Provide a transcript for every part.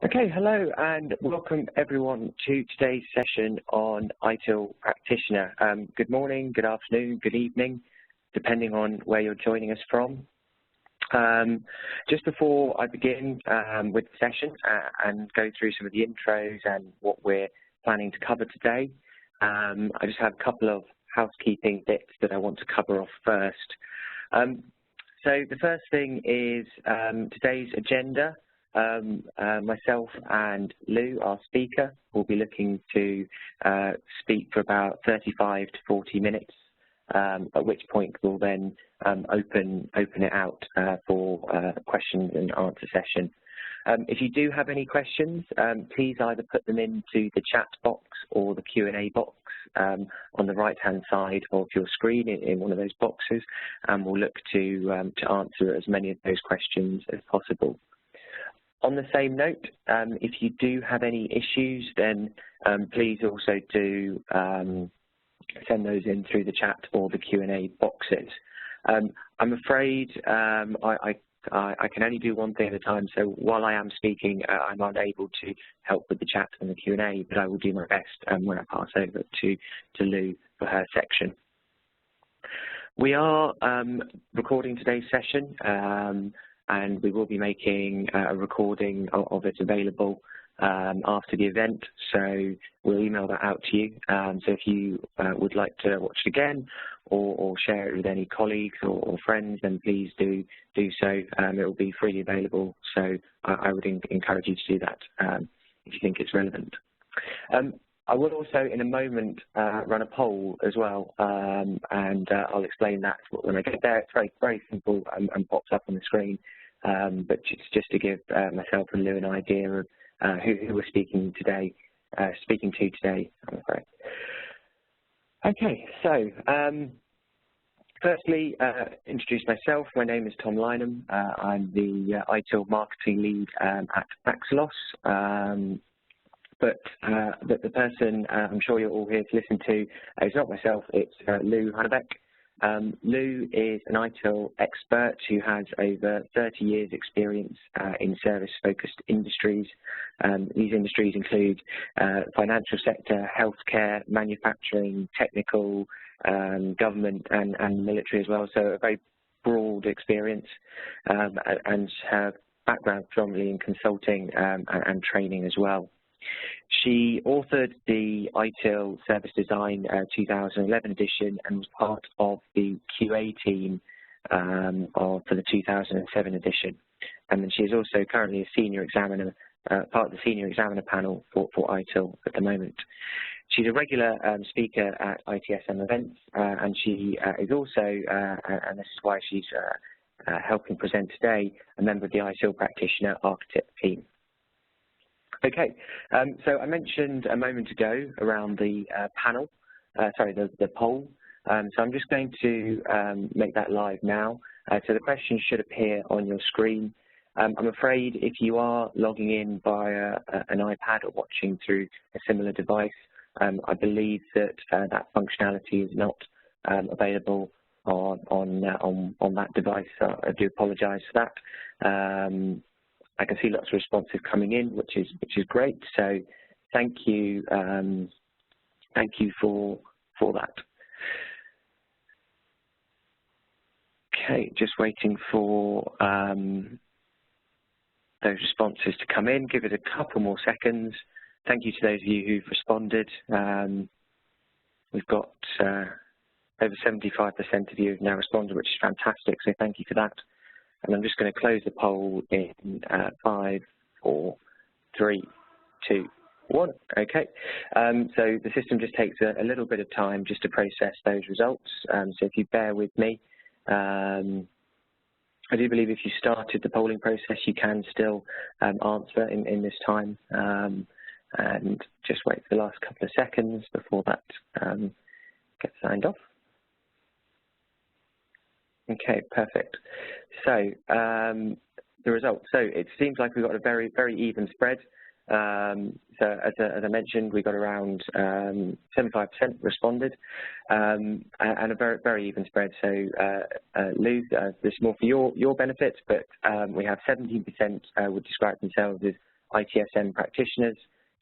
Okay, hello and welcome everyone to today's session on ITIL Practitioner. Good morning, good afternoon, good evening, depending on where you're joining us from. Just before I begin with the session and go through some of the intros and what we're planning to cover today, I just have a couple of housekeeping bits that I want to cover off first. So the first thing is today's agenda. Myself and Lou, our speaker, will be looking to speak for about 35 to 40 minutes, at which point we'll then open it out for questions and answer session. If you do have any questions, please either put them into the chat box or the Q&A box on the right-hand side of your screen in one of those boxes, and we'll look to answer as many of those questions as possible. On the same note, if you do have any issues, then please also do send those in through the chat or the Q&A boxes. I'm afraid I can only do one thing at a time, so while I am speaking, I'm unable to help with the chat and the Q&A, but I will do my best when I pass over to Lou for her section. We are recording today's session, and we will be making a recording of it available after the event, so we'll email that out to you. So if you would like to watch it again or share it with any colleagues or friends, then please do so. It will be freely available, so I would encourage you to do that if you think it's relevant. I will also, in a moment, run a poll as well, and I'll explain that when I get there. It's very, very simple and pops up on the screen. But just to give myself and Lou an idea of who we're speaking to today, I'm afraid. Okay, so firstly, introduce myself. My name is Tom Lynham. I'm the ITIL marketing lead at Axelos. But the person I'm sure you're all here to listen to is not myself, it's Lou Hannebeck. Lou is an ITIL expert who has over 30 years experience in service-focused industries. These industries include financial sector, healthcare, manufacturing, technical, government and military as well, so a very broad experience, and her background predominantly in consulting and training as well. She authored the ITIL Service Design 2011 edition and was part of the QA team for the 2007 edition. And then she is also currently a senior examiner, part of the senior examiner panel for ITIL at the moment. She's a regular speaker at ITSM events, and she is also, and this is why she's helping present today, a member of the ITIL Practitioner Architect team. Okay, so I mentioned a moment ago around the the poll. So I'm just going to make that live now. So the questions should appear on your screen. I'm afraid if you are logging in via an iPad or watching through a similar device, I believe that that functionality is not available on that device. So I do apologise for that. I can see lots of responses coming in, which is great. So thank you for that. Okay, just waiting for those responses to come in. Give it a couple more seconds. Thank you to those of you who've responded. We've got over 75% of you have now responded, which is fantastic. So thank you for that. And I'm just going to close the poll in 5, 4, 3, 2, 1. Okay. So the system just takes a little bit of time just to process those results. So if you bear with me, I do believe if you started the polling process, you can still answer in this time. And just wait for the last couple of seconds before that gets signed off. Okay, perfect. So the results. So it seems like we've got a very, very even spread. So as I mentioned, we got around 75% responded, and a very, very even spread. So Lou, this is more for your benefit, but we have 17% would describe themselves as ITSM practitioners,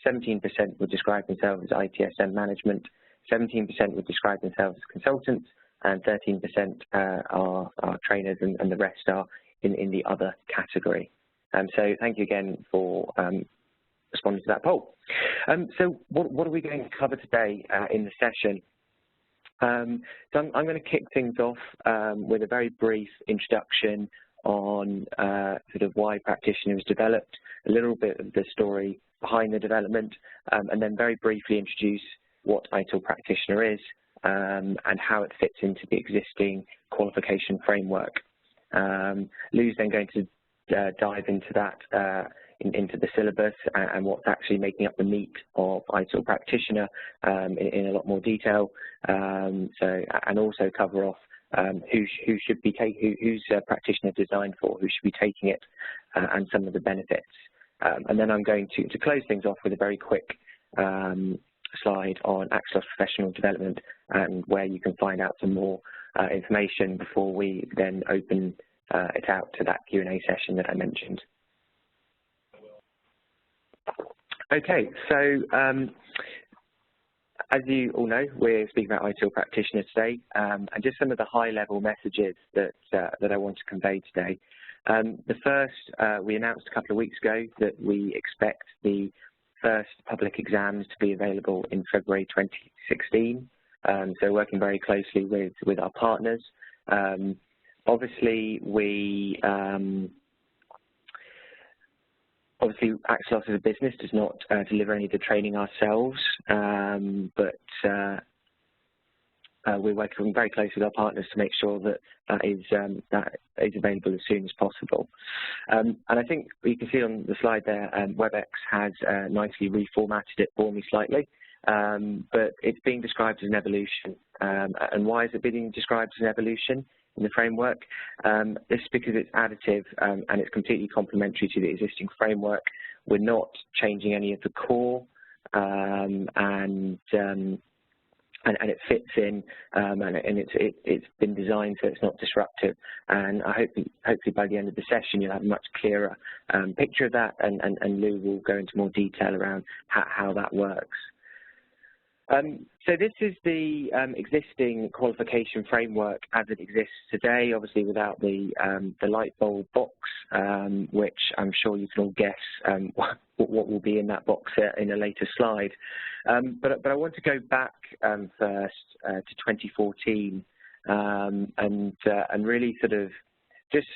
17% would describe themselves as ITSM management, 17% would describe themselves as consultants, and 13% are trainers, and the rest are in the other category. So thank you again for responding to that poll. So what are we going to cover today in the session? So I'm going to kick things off with a very brief introduction on sort of why Practitioner was developed, a little bit of the story behind the development, and then very briefly introduce what ITIL Practitioner is and how it fits into the existing qualification framework. Lou's then going to dive into that, into the syllabus and what's actually making up the meat of ITIL Practitioner in a lot more detail. And also cover off who should be who's Practitioner designed for, who should be taking it, and some of the benefits. And then I'm going to close things off with a very quick slide on Axelos professional development and where you can find out some more information before we then open it out to that Q&A session that I mentioned. Okay, so as you all know, we're speaking about ITIL Practitioner today, and just some of the high-level messages that I want to convey today. The first, we announced a couple of weeks ago that we expect the first public exams to be available in February 2016. So working very closely with our partners. Obviously, obviously, Axelos as a business does not deliver any of the training ourselves, but we're working very closely with our partners to make sure that that is available as soon as possible. And I think you can see on the slide there, WebEx has nicely reformatted it for me slightly, but it's being described as an evolution. And why is it being described as an evolution in the framework? This is because it's additive and it's completely complementary to the existing framework. We're not changing any of the core, and it fits in, and it's been designed so it's not disruptive. And I hopefully by the end of the session you'll have a much clearer picture of that, and Lou will go into more detail around how that works. So this is the existing qualification framework as it exists today, obviously without the light bulb box, which I'm sure you can all guess what will be in that box in a later slide. But I want to go back first to 2014 and really sort of just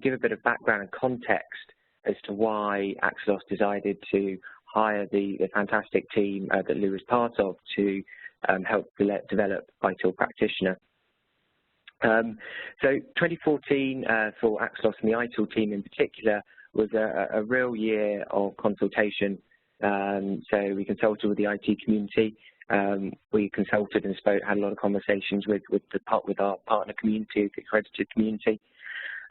give a bit of background and context as to why Axelos decided to hire the fantastic team that Lou is part of to help develop ITIL Practitioner. So 2014 for Axelos and the ITIL team in particular was a real year of consultation. So we consulted with the IT community. We consulted and had a lot of conversations with our partner community, the accredited community.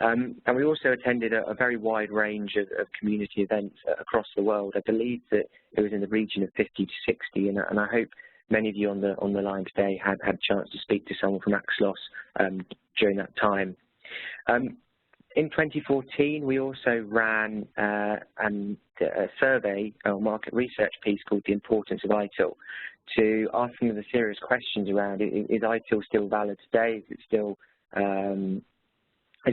And we also attended a very wide range of community events across the world. I believe that it was in the region of 50 to 60, and I hope many of you on the line today had a chance to speak to someone from Axelos during that time. In 2014, we also ran a survey or market research piece called The Importance of ITIL to ask some of the serious questions around is ITIL still valid today? Is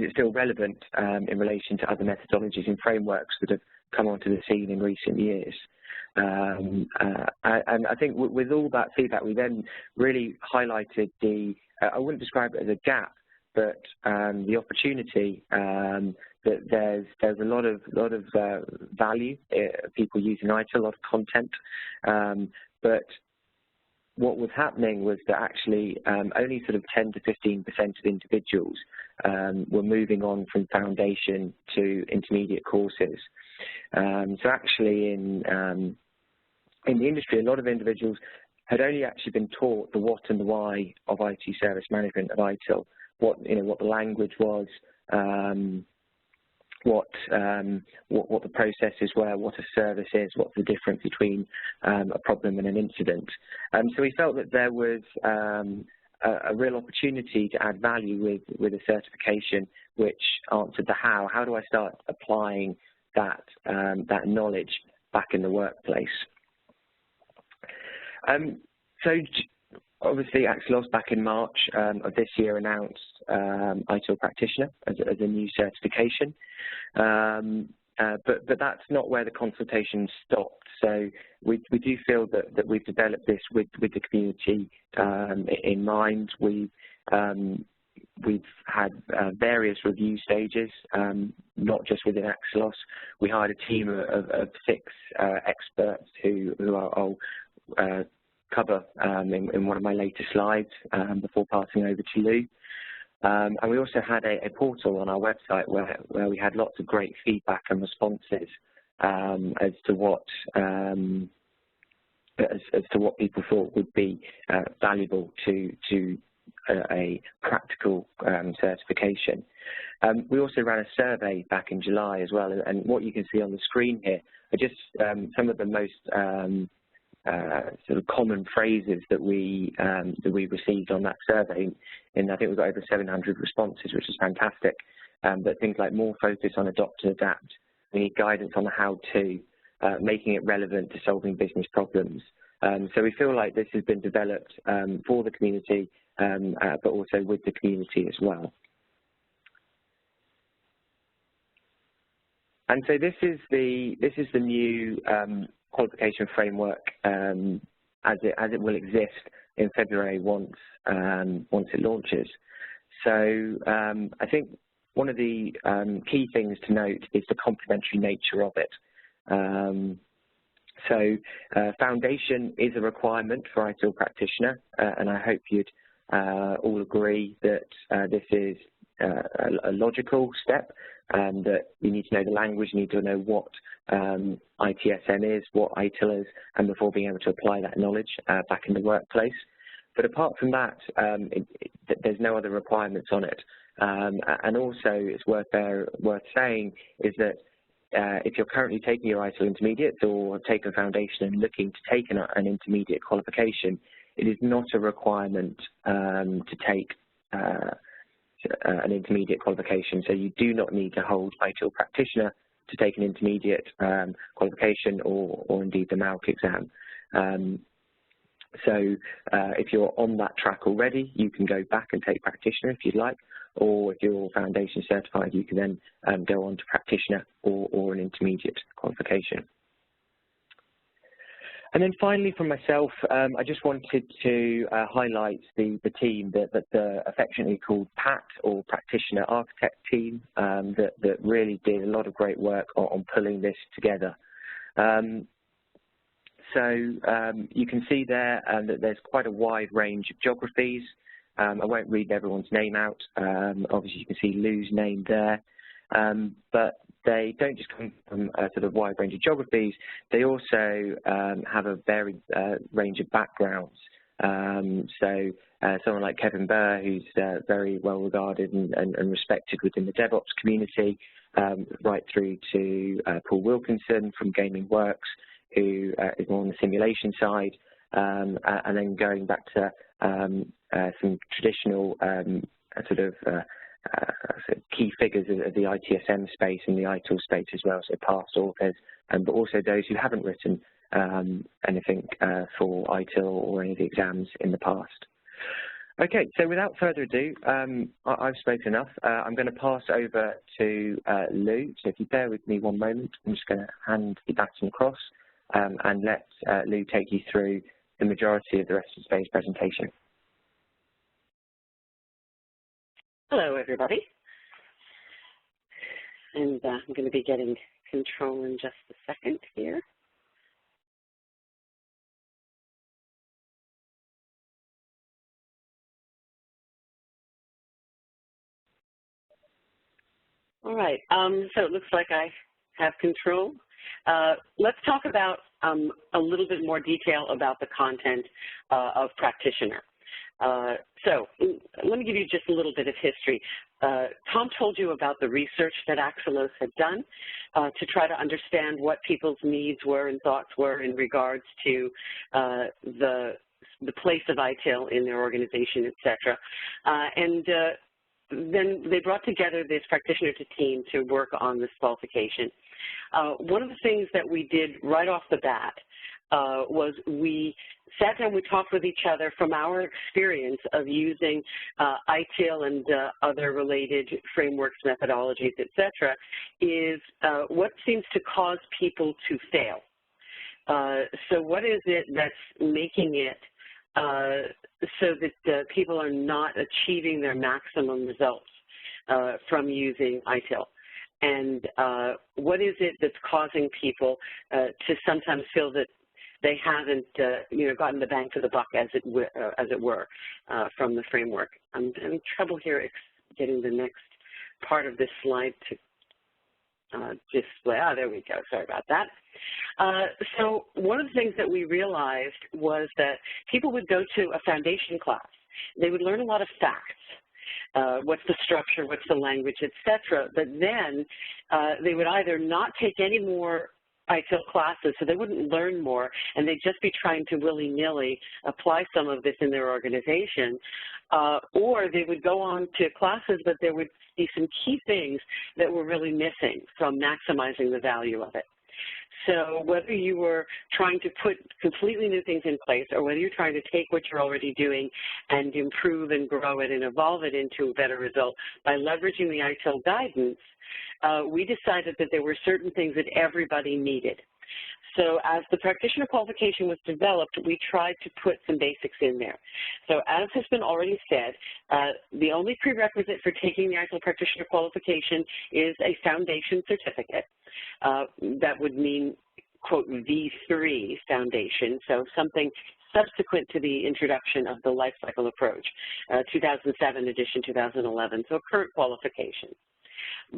it still relevant in relation to other methodologies and frameworks that have come onto the scene in recent years? And I think with all that feedback, we then really highlighted I wouldn't describe it as a gap, but the opportunity that there's a lot of value, people using ITIL, a lot of content, but what was happening was that actually only sort of 10 to 15% of individuals were moving on from foundation to intermediate courses. So actually in the industry, a lot of individuals had only actually been taught the what and the why of IT service management of ITIL, what the language was, what the processes were, what a service is, what's the difference between a problem and an incident. So we felt that there was a real opportunity to add value with a certification which answered the how. How do I start applying that knowledge back in the workplace. So obviously Axelos back in March of this year announced ITIL Practitioner as a new certification. But that's not where the consultation stopped. So we do feel that we've developed this with the community in mind. We've had various review stages, not just within Axelos. We hired a team of 6 experts who I'll cover in one of my later slides before passing over to Lou. And we also had a portal on our website where we had lots of great feedback and responses as to what people thought would be valuable to a practical certification. We also ran a survey back in July as well, and what you can see on the screen here are just some of the most sort of common phrases that we received on that survey. And I think we've got over 700 responses, which is fantastic. But things like more focus on adopt and adapt. We need guidance on the how-to, making it relevant to solving business problems. So we feel like this has been developed for the community, but also with the community as well. And so this is the new qualification framework as it will exist in February once it launches. So I think one of the key things to note is the complementary nature of it. So foundation is a requirement for ITIL Practitioner, and I hope you'd all agree that this is a logical step, that you need to know the language, you need to know what ITSM is, what ITIL is, and before being able to apply that knowledge back in the workplace. But apart from that, there's no other requirements on it. And also, it's worth saying is that if you're currently taking your ITIL intermediate or have taken foundation and looking to take an intermediate qualification, it is not a requirement to take an intermediate qualification. So you do not need to hold ITIL Practitioner to take an intermediate qualification or indeed the MALC exam. So if you're on that track already, you can go back and take Practitioner if you'd like, or if you're foundation certified, you can then go on to Practitioner or an intermediate qualification. And then finally, from myself, I just wanted to highlight the team that affectionately called PAT, or Practitioner Architect team, that really did a lot of great work on pulling this together. So you can see there that there's quite a wide range of geographies. I won't read everyone's name out. Obviously, you can see Lou's name there. But they don't just come from a sort of wide range of geographies, they also have a varied range of backgrounds. So someone like Kevin Burr, who's very well regarded and respected within the DevOps community, right through to Paul Wilkinson from Gaming Works, who is more on the simulation side, and then going back to some traditional sort of key figures of the ITSM space and the ITIL space as well, so past authors, but also those who haven't written anything for ITIL or any of the exams in the past. Okay, so without further ado, I've spoken enough. I'm going to pass over to Lou, so if you bear with me one moment, I'm just going to hand the baton across and let Lou take you through the majority of the rest of today's presentation. Hello, everybody. And I'm going to be getting control in just a second here. All right, so it looks like I have control. Let's talk about a little bit more detail about the content of Practitioner. So let me give you just a little bit of history. Tom told you about the research that Axelos had done to try to understand what people's needs were and thoughts were in regards to the place of ITIL in their organization, et cetera. Then they brought together this practitioner team to work on this qualification. One of the things that we did right off the bat was we sat down, we talked with each other from our experience of using ITIL and other related frameworks, methodologies, et cetera, is what seems to cause people to fail. So what is it that's making it so that people are not achieving their maximum results from using ITIL? And what is it that's causing people to sometimes feel that they haven't, gotten the bang for the buck, as it were, from the framework? I'm having trouble here getting the next part of this slide to display. There we go. Sorry about that. So one of the things that we realized was that people would go to a foundation class. They would learn a lot of facts. What's the structure, what's the language, et cetera. But then they would either not take any more ITIL classes, so they wouldn't learn more, and they'd just be trying to willy-nilly apply some of this in their organization, or they would go on to classes, but there would be some key things that were really missing from maximizing the value of it. So whether you were trying to put completely new things in place, or whether you're trying to take what you're already doing and improve and grow it and evolve it into a better result by leveraging the ITIL guidance, we decided that there were certain things that everybody needed. So as the practitioner qualification was developed, we tried to put some basics in there. So as has been already said, the only prerequisite for taking the ITIL practitioner qualification is a foundation certificate. That would mean, quote, V3 foundation, so something subsequent to the introduction of the life cycle approach, 2007 edition, 2011, so a current qualification.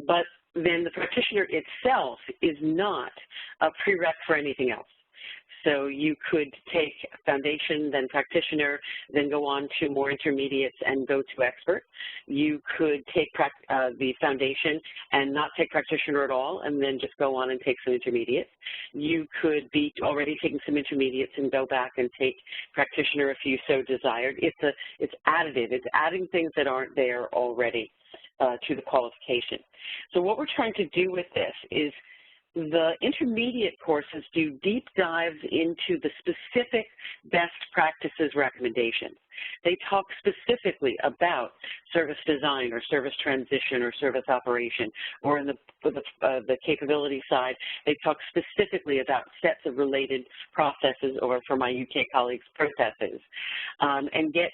But then the practitioner itself is not a prereq for anything else. So you could take foundation, then practitioner, then go on to more intermediates and go to expert. You could take the foundation and not take practitioner at all, and then just go on and take some intermediates. You could be already taking some intermediates and go back and take practitioner if you so desired. It's additive. It's adding things that aren't there already to the qualification. So what we're trying to do with this is the intermediate courses do deep dives into the specific best practices recommendations. They talk specifically about service design or service transition or service operation, or in the capability side, they talk specifically about sets of related processes, or for my UK colleagues, processes, and get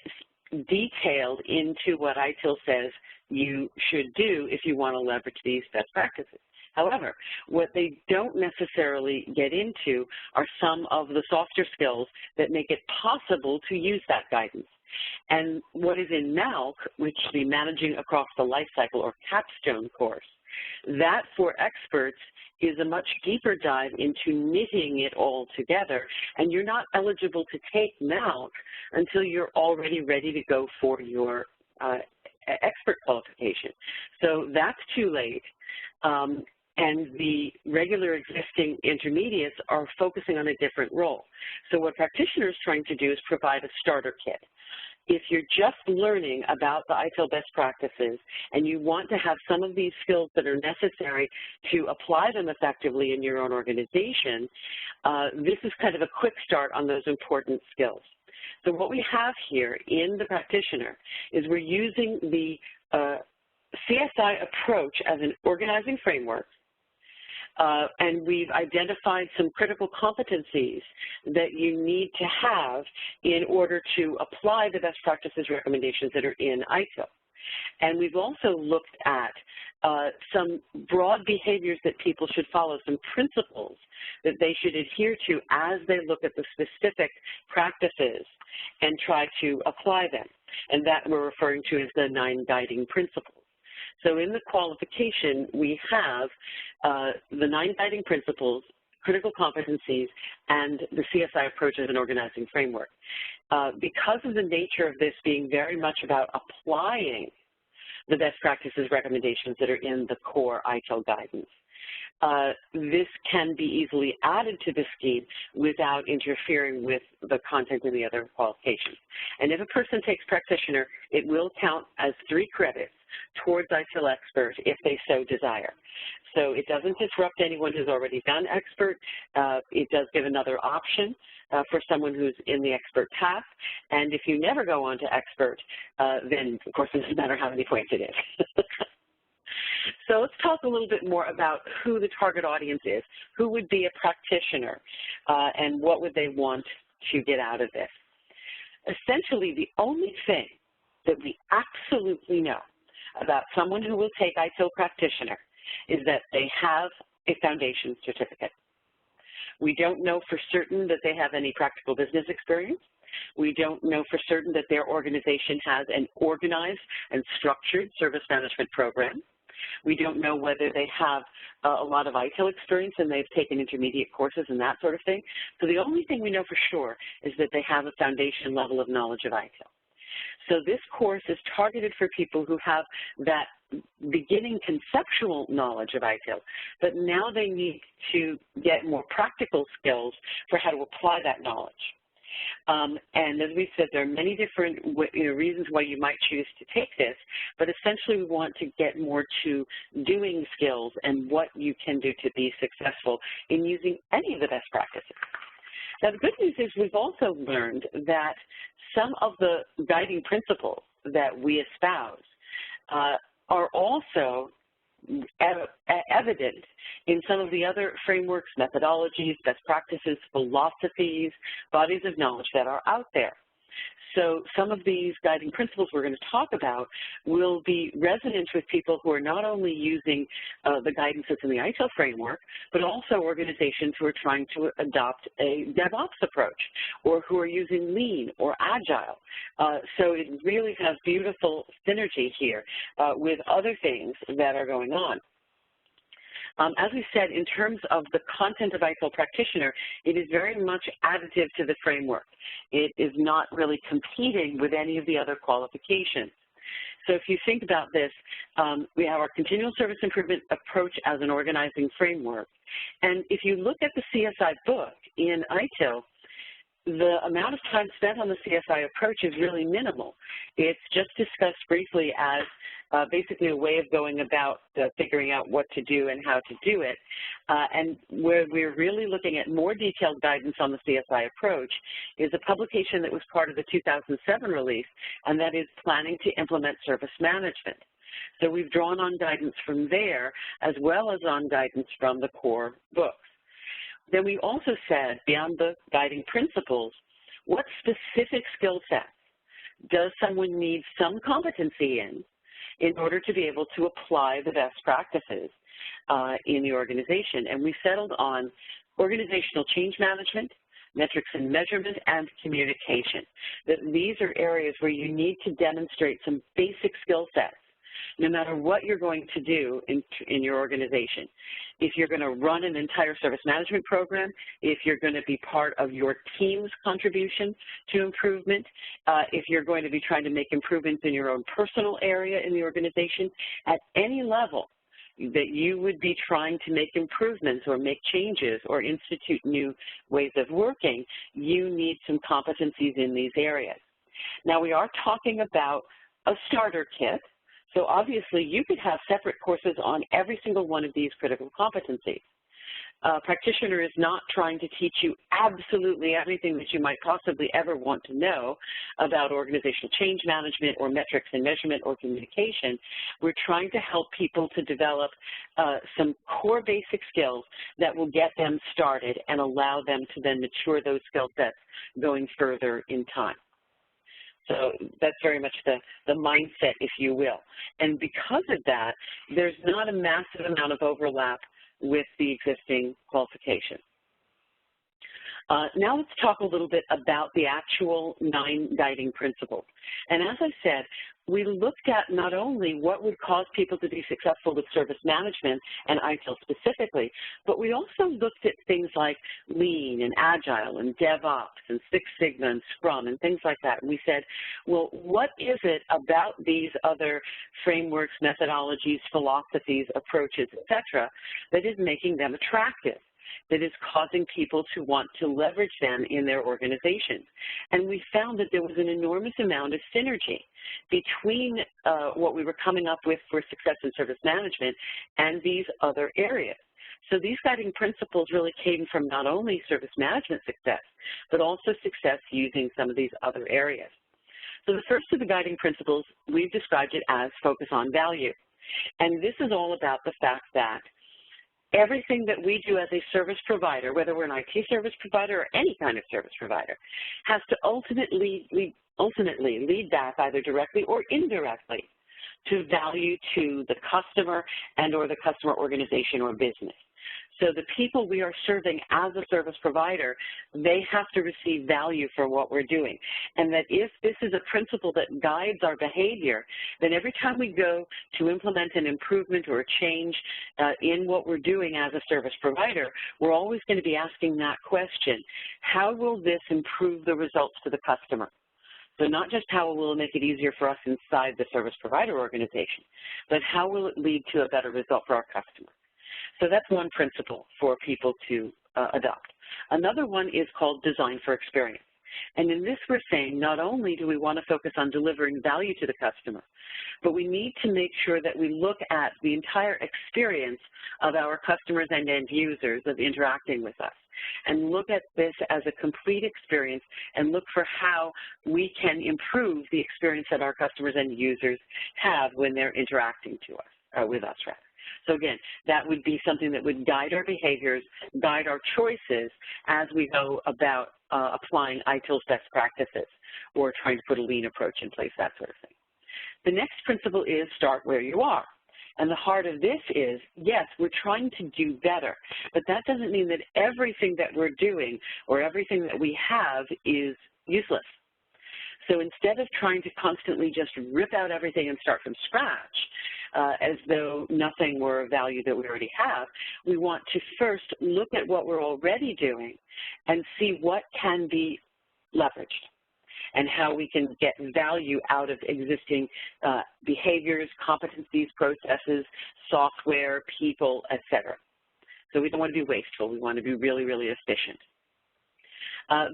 detailed into what ITIL says you should do if you want to leverage these best practices. However, what they don't necessarily get into are some of the softer skills that make it possible to use that guidance. And what is in MALC, which is the Managing Across the Life Cycle or capstone course, that for experts is a much deeper dive into knitting it all together, and you're not eligible to take MALC until you're already ready to go for your expert qualification. So that's too late. And the regular existing intermediates are focusing on a different role. So what practitioners are trying to do is provide a starter kit. If you're just learning about the ITIL best practices and you want to have some of these skills that are necessary to apply them effectively in your own organization, this is kind of a quick start on those important skills. So what we have here in the practitioner is we're using the CSI approach as an organizing framework, and we've identified some critical competencies that you need to have in order to apply the best practices recommendations that are in ITIL. And we've also looked at some broad behaviors that people should follow, some principles that they should adhere to as they look at the specific practices and try to apply them. And that we're referring to as the 9 guiding principles. So in the qualification, we have the 9 guiding principles, critical competencies, and the CSI approach as an organizing framework. Because of the nature of this being very much about applying the best practices recommendations that are in the core ITIL guidance, this can be easily added to the scheme without interfering with the content in the other qualifications. And if a person takes practitioner, it will count as 3 credits towards ITIL expert if they so desire. So it doesn't disrupt anyone who's already done expert. It does give another option for someone who's in the expert path. And if you never go on to expert, then, of course, it doesn't matter how many points it is. So let's talk a little bit more about who the target audience is. Who would be a practitioner, and what would they want to get out of this? Essentially, the only thing that we absolutely know about someone who will take ITIL Practitioner is that they have a foundation certificate. We don't know for certain that they have any practical business experience. We don't know for certain that their organization has an organized and structured service management program. We don't know whether they have a lot of ITIL experience and they've taken intermediate courses and that sort of thing. So the only thing we know for sure is that they have a foundation level of knowledge of ITIL. So this course is targeted for people who have that beginning conceptual knowledge of ITIL, but now they need to get more practical skills for how to apply that knowledge. And as we said, there are many different reasons why you might choose to take this, but essentially we want to get more to doing skills and what you can do to be successful in using any of the best practices. Now, the good news is we've also learned that some of the guiding principles that we espouse are also evident in some of the other frameworks, methodologies, best practices, philosophies, bodies of knowledge that are out there. So some of these guiding principles we're going to talk about will be resonant with people who are not only using the guidance that's in the ITIL framework, but also organizations who are trying to adopt a DevOps approach or who are using Lean or Agile. So it really has beautiful synergy here with other things that are going on. As we said, in terms of the content of ITIL Practitioner, it is very much additive to the framework. It is not really competing with any of the other qualifications. So if you think about this, we have our continual service improvement approach as an organizing framework. And if you look at the CSI book in ITIL, the amount of time spent on the CSI approach is really minimal. It's just discussed briefly as basically a way of going about figuring out what to do and how to do it. And where we're really looking at more detailed guidance on the CSI approach is a publication that was part of the 2007 release, and that is Planning to Implement Service Management. So we've drawn on guidance from there as well as on guidance from the core books. Then we also said, beyond the guiding principles, what specific skill sets does someone need some competency in order to be able to apply the best practices in the organization? And we settled on organizational change management, metrics and measurement, and communication. That these are areas where you need to demonstrate some basic skill sets, no matter what you're going to do in your organization. If you're going to run an entire service management program, if you're going to be part of your team's contribution to improvement, if you're going to be trying to make improvements in your own personal area in the organization, at any level that you would be trying to make improvements or make changes or institute new ways of working, you need some competencies in these areas. Now, we are talking about a starter kit. So obviously, you could have separate courses on every single one of these critical competencies. Practitioner is not trying to teach you absolutely everything that you might possibly ever want to know about organizational change management or metrics and measurement or communication. We're trying to help people to develop some core basic skills that will get them started and allow them to then mature those skill sets going further in time. So that's very much the mindset, if you will. And because of that, there's not a massive amount of overlap with the existing qualifications. Now let's talk a little bit about the actual 9 guiding principles. And as I said, we looked at not only what would cause people to be successful with service management and ITIL specifically, but we also looked at things like Lean and Agile and DevOps and Six Sigma and Scrum and things like that. And we said, well, what is it about these other frameworks, methodologies, philosophies, approaches, et cetera, that is making them attractive? that is causing people to want to leverage them in their organizations. And we found that there was an enormous amount of synergy between what we were coming up with for success in service management and these other areas. So these guiding principles really came from not only service management success, but also success using some of these other areas. So the first of the guiding principles, we've described it as focus on value. And this is all about the fact that everything that we do as a service provider, whether we're an IT service provider or any kind of service provider, has to ultimately lead back either directly or indirectly to value to the customer and or the customer organization or business. So the people we are serving as a service provider, they have to receive value for what we're doing. And that if this is a principle that guides our behavior, then every time we go to implement an improvement or a change in what we're doing as a service provider, we're always going to be asking that question: how will this improve the results to the customer? So not just how will it make it easier for us inside the service provider organization, but how will it lead to a better result for our customer? So that's one principle for people to adopt. Another one is called design for experience. And in this we're saying not only do we want to focus on delivering value to the customer, but we need to make sure that we look at the entire experience of our customers and end users of interacting with us, and look at this as a complete experience and look for how we can improve the experience that our customers and users have when they're interacting with us. So again, that would be something that would guide our behaviors, guide our choices as we go about applying ITIL's best practices or trying to put a lean approach in place, that sort of thing. The next principle is start where you are. And the heart of this is, yes, we're trying to do better, but that doesn't mean that everything that we're doing or everything that we have is useless. So instead of trying to constantly just rip out everything and start from scratch, as though nothing were of value that we already have, we want to first look at what we're already doing and see what can be leveraged and how we can get value out of existing behaviors, competencies, processes, software, people, etc. So we don't want to be wasteful. We want to be really, really efficient.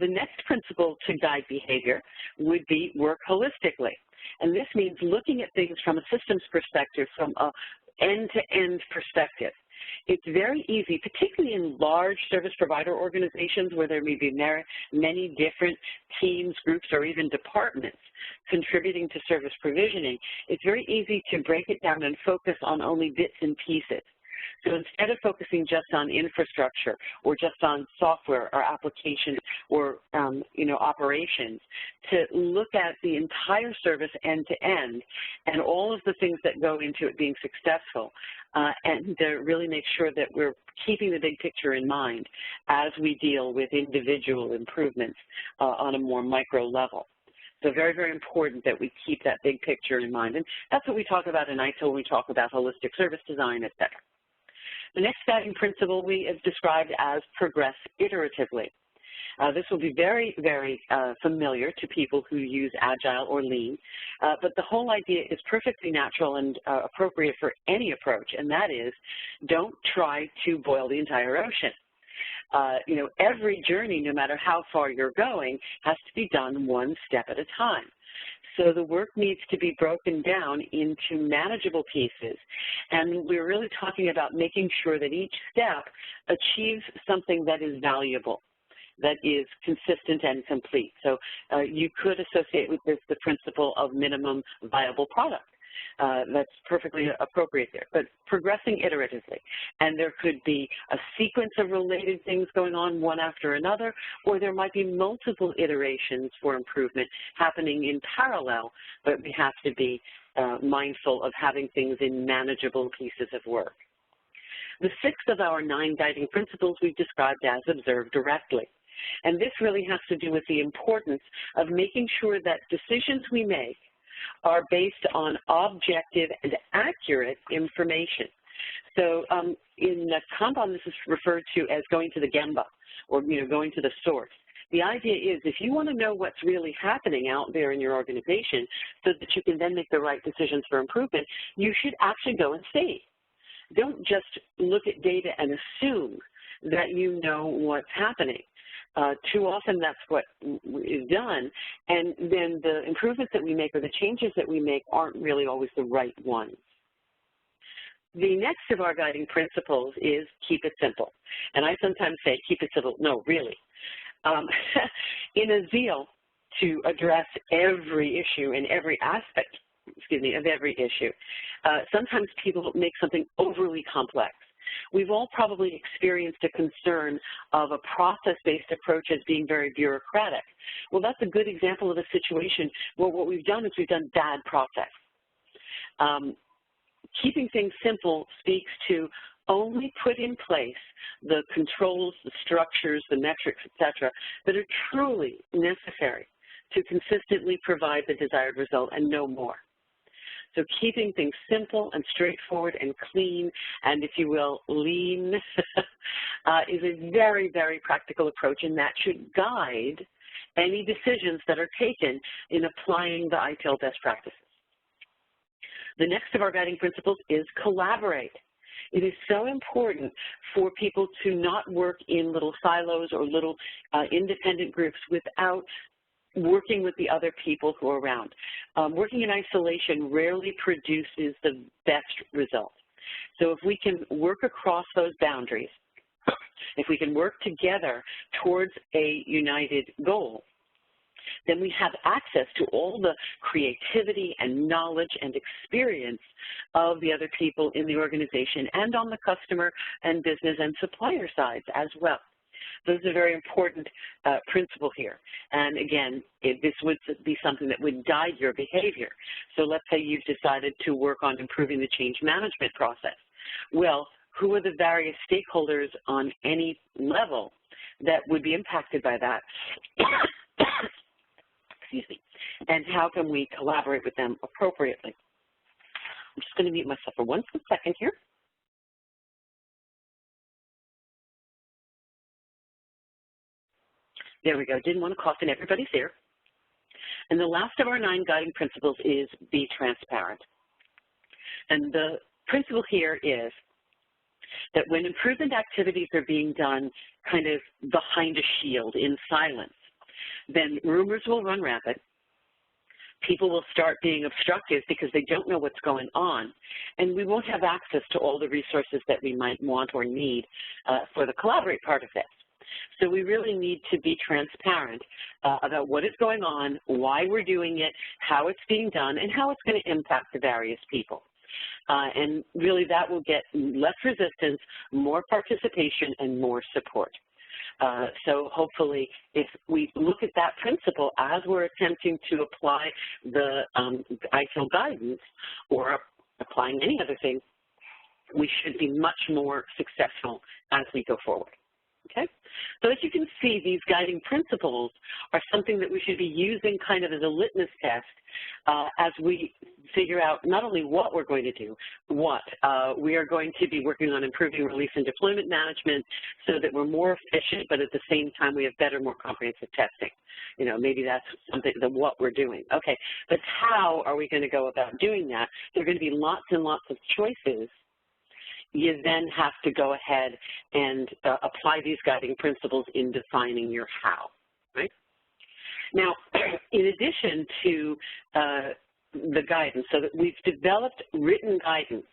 The next principle to guide behavior would be work holistically. And this means looking at things from a systems perspective, from an end-to-end perspective. It's very easy, particularly in large service provider organizations where there may be many different teams, groups, or even departments contributing to service provisioning. It's very easy to break it down and focus on only bits and pieces. So instead of focusing just on infrastructure or just on software or applications or operations, to look at the entire service end to end and all of the things that go into it being successful, and to really make sure that we're keeping the big picture in mind as we deal with individual improvements on a more micro level. So very, very important that we keep that big picture in mind. And that's what we talk about in ITIL when we talk about holistic service design, et cetera. The next guiding principle we have described as progress iteratively. This will be very, very familiar to people who use Agile or Lean, but the whole idea is perfectly natural and appropriate for any approach, and that is don't try to boil the entire ocean. Every journey, no matter how far you're going, has to be done one step at a time. So the work needs to be broken down into manageable pieces. And we're really talking about making sure that each step achieves something that is valuable, that is consistent and complete. So you could associate with this the principle of minimum viable product. That's perfectly appropriate there, but progressing iteratively. And there could be a sequence of related things going on one after another, or there might be multiple iterations for improvement happening in parallel, but we have to be mindful of having things in manageable pieces of work. The sixth of our 9 guiding principles we've described as observe directly. And this really has to do with the importance of making sure that decisions we make are based on objective and accurate information. So in Kanban, this is referred to as going to the Gemba, or going to the source. The idea is if you want to know what's really happening out there in your organization so that you can then make the right decisions for improvement, you should actually go and see. Don't just look at data and assume that you know what's happening. Too often that's what is done, and then the improvements that we make or the changes that we make aren't really always the right ones. The next of our guiding principles is keep it simple. And I sometimes say keep it simple. No, really. In a zeal to address every issue and every aspect, of every issue, sometimes people make something overly complex. We've all probably experienced a concern of a process-based approach as being very bureaucratic. Well, that's a good example of a situation where what we've done is we've done bad process. Keeping things simple speaks to only put in place the controls, the structures, the metrics, etc., that are truly necessary to consistently provide the desired result and no more. So keeping things simple and straightforward and clean and, if you will, lean is a very, very practical approach, and that should guide any decisions that are taken in applying the ITIL best practices. The next of our guiding principles is collaborate. It is so important for people to not work in little silos or little independent groups without working with the other people who are around. Working in isolation rarely produces the best result. So if we can work across those boundaries, if we can work together towards a united goal, then we have access to all the creativity and knowledge and experience of the other people in the organization and on the customer and business and supplier sides as well. Those are very important principle here. And again, this would be something that would guide your behavior. So let's say you've decided to work on improving the change management process. Well, who are the various stakeholders on any level that would be impacted by that? Excuse me. And how can we collaborate with them appropriately? I'm just going to mute myself for 1 second here. There we go. Didn't want to cough in everybody's ear. And the last of our 9 guiding principles is be transparent. And the principle here is that when improvement activities are being done kind of behind a shield in silence, then rumors will run rampant. People will start being obstructive because they don't know what's going on, and we won't have access to all the resources that we might want or need for the collaborate part of this. So we really need to be transparent about what is going on, why we're doing it, how it's being done, and how it's going to impact the various people. And really that will get less resistance, more participation, and more support. So hopefully if we look at that principle as we're attempting to apply the ITIL guidance or applying any other thing, we should be much more successful as we go forward. Okay? So as you can see, these guiding principles are something that we should be using kind of as a litmus test as we figure out not only what we're going to do, we are going to be working on improving release and deployment management so that we're more efficient, but at the same time we have better, more comprehensive testing. You know, maybe that's something that what we're doing. Okay, but how are we going to go about doing that? There are going to be lots and lots of choices. You then have to go ahead and apply these guiding principles in defining your how, right? Now, in addition to the guidance, so that we've developed written guidance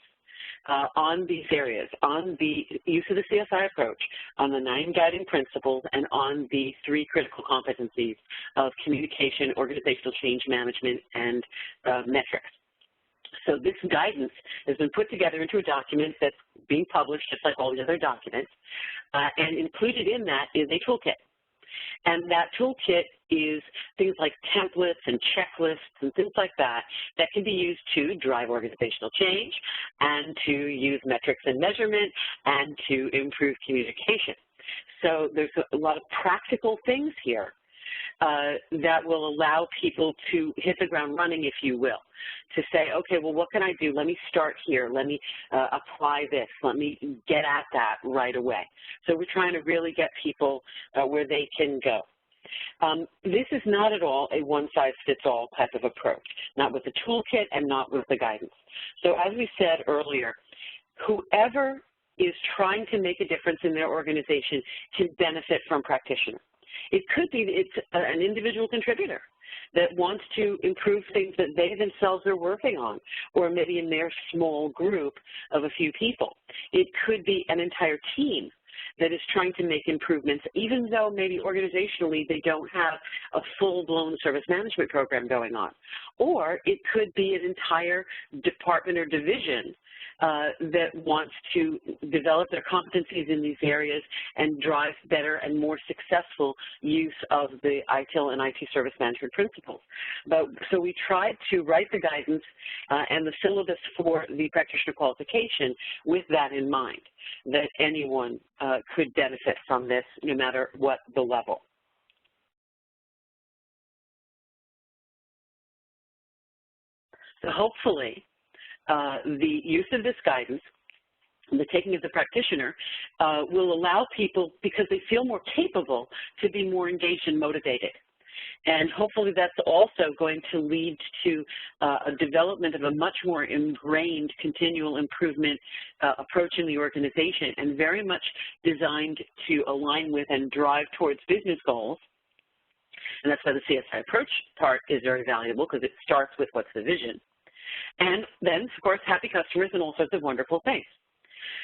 on these areas, on the use of the CSI approach, on the 9 guiding principles, and on the 3 critical competencies of communication, organizational change management, and metrics. So this guidance has been put together into a document that's being published just like all the other documents, and included in that is a toolkit. And that toolkit is things like templates and checklists and things like that that can be used to drive organizational change and to use metrics and measurement and to improve communication. So there's a lot of practical things here that will allow people to hit the ground running, if you will, to say, okay, well, what can I do? Let me start here. Let me apply this. Let me get at that right away. So we're trying to really get people where they can go. This is not at all a one-size-fits-all type of approach, not with the toolkit and not with the guidance. So as we said earlier, whoever is trying to make a difference in their organization can benefit from practitioner. It could be it's an individual contributor that wants to improve things that they themselves are working on, or maybe in their small group of a few people. It could be an entire team that is trying to make improvements, even though maybe organizationally they don't have a full-blown service management program going on. Or it could be an entire department or division that wants to develop their competencies in these areas and drive better and more successful use of the ITIL and IT service management principles. So we tried to write the guidance and the syllabus for the practitioner qualification with that in mind, that anyone could benefit from this no matter what the level. So hopefully, the use of this guidance, the taking of the practitioner, will allow people, because they feel more capable, to be more engaged and motivated. And hopefully that's also going to lead to a development of a much more ingrained continual improvement approach in the organization, and very much designed to align with and drive towards business goals. And that's why the CSI approach part is very valuable, because it starts with what's the vision. And then, of course, happy customers and all sorts of wonderful things.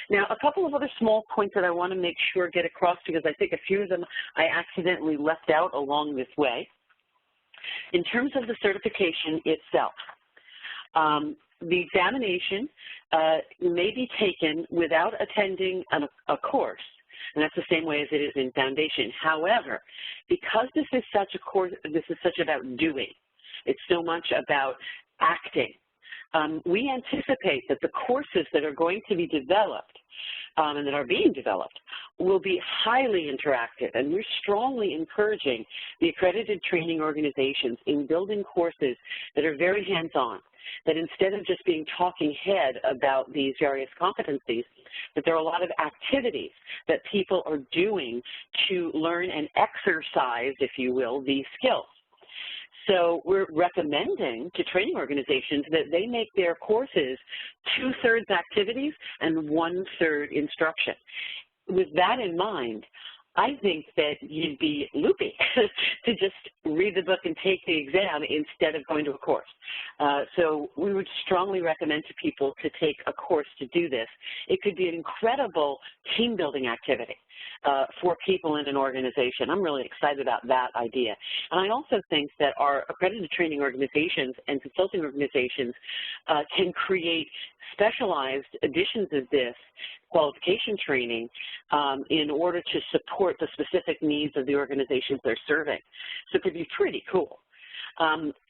Now, a couple of other small points that I want to make sure get across, because I think a few of them I accidentally left out along this way. In terms of the certification itself, the examination may be taken without attending a course, and that's the same way as it is in Foundation. However, because this is such a course, this is such about doing, it's so much about acting. We anticipate that the courses that are going to be developed and that are being developed will be highly interactive, and we're strongly encouraging the accredited training organizations in building courses that are very hands-on, that instead of just being talking head about these various competencies, that there are a lot of activities that people are doing to learn and exercise, if you will, these skills. So we're recommending to training organizations that they make their courses 2/3 activities and 1/3 instruction. With that in mind, I think that you'd be loopy to just read the book and take the exam instead of going to a course. So we would strongly recommend to people to take a course to do this. It could be an incredible team-building activity for people in an organization. I'm really excited about that idea. And I also think that our accredited training organizations and consulting organizations can create specialized editions of this qualification training in order to support the specific needs of the organizations they're serving. So it could be pretty cool.